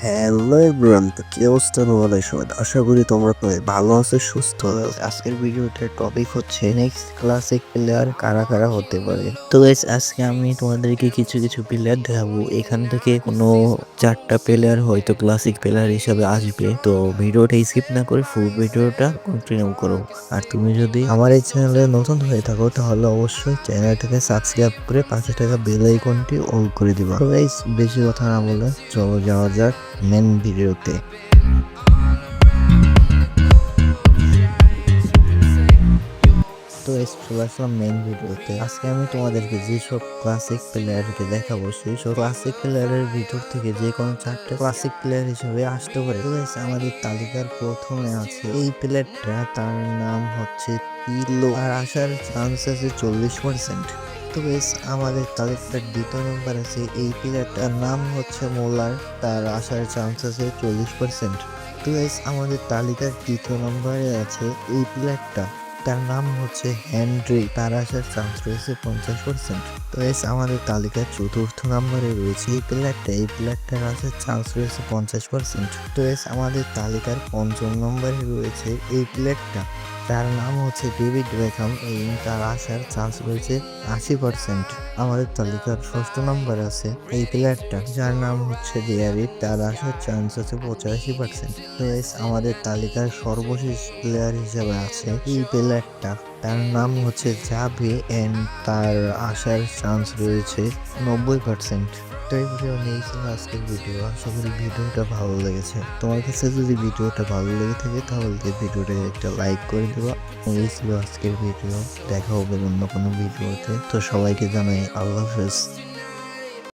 Hello everyone, তো কি অবস্থা তোমাদের সবার? আশা করি তোমরা সবাই ভালো আছো, সুস্থ আছো। আজকের ভিডিওটার টপিক হচ্ছে নেক্সট ক্লাসিক প্লেয়ার কারা কারা হতে পারে। তো গাইস, আজকে আমি তোমাদেরকে কিছু কিছু প্লেয়ার দেখাবো। এখান থেকে কোনো 4টা প্লেয়ার হয়তো ক্লাসিক প্লেয়ার হিসাবে আসবে। তো ভিডিওটা স্কিপ না করে ফুল ভিডিওটা কন্টিনিউ করো। আর তুমি যদি আমার এই চ্যানেলে নতুন হয়ে থাকো তাহলে অবশ্যই চ্যানেলটাকে সাবস্ক্রাইব করে পাশে থাকা বেল আইকনটি অল করে দিবা। তো গাইস, বেশি কথা না বলে চলো যাওয়া যাক মেন ভিডিওতে। তো চলে আসলাম মেন ভিডিওতে। আজকে আমি তোমাদেরকে যেসব ক্লাসিক প্লেয়ারকে দেখাবো সেই সব ক্লাসিক প্লেয়ারের ভিতর থেকে যে কোনো 4টা ক্লাসিক প্লেয়ার হিসেবে আসতে পারে। তো গাইস, আমাদের তালিকার প্রথমে আছে এই প্লেয়ারটা, তার নাম হচ্ছে পিলো, আর আসার চান্স আছে 40%। তো গাইস, আমাদের তালিকার দ্বিতীয় নম্বর আছে এই প্লেয়ারটার নাম হচ্ছে মোলার, তার আসার চান্স আছে 40%। তো গাইস, আমাদের তালিকার তৃতীয় নম্বরে আছে এই প্লেয়ারটা, তার নাম হচ্ছে হেনরি, তার আসার চান্স রয়েছে 50%। তো এস আমাদের তালিকার চতুর্থ নম্বরে রয়েছে এই প্লেয়ারটার আসার চান্স রয়েছে 50%। তো এস আমাদের তালিকার পঞ্চম নম্বরে রয়েছে এই প্লেয়ারটা, তার নাম হচ্ছে ডেভিড বেকহাম এবং তার আসার চান্স রয়েছে 80%। আমাদের তালিকার ষষ্ঠ নম্বর আছে এই প্লেয়ারটা, যার নাম হচ্ছে ডিয়ারিট, তার আসার চান্স আছে 85%। তো আমাদের তালিকার সর্বশেষ প্লেয়ার হিসেবে আছে এই প্লেয়ারটা, তার নাম হচ্ছে জাভি এন্ড তার আসার চান্স রয়েছে 90%। তো এই ভিডিও নিয়েই ছিল আজকের ভিডিও। আশা করি ভিডিওটা ভালো লেগেছে। তোমার কাছে যদি ভিডিওটা ভালো লেগে থাকে তাহলে ভিডিওটা একটা লাইক করে দেবা। এই ছিল আজকের ভিডিও। দেখা হবে অন্য কোনো ভিডিওতে। তো সবাইকে জানাই আল্লাহ হাফেজ।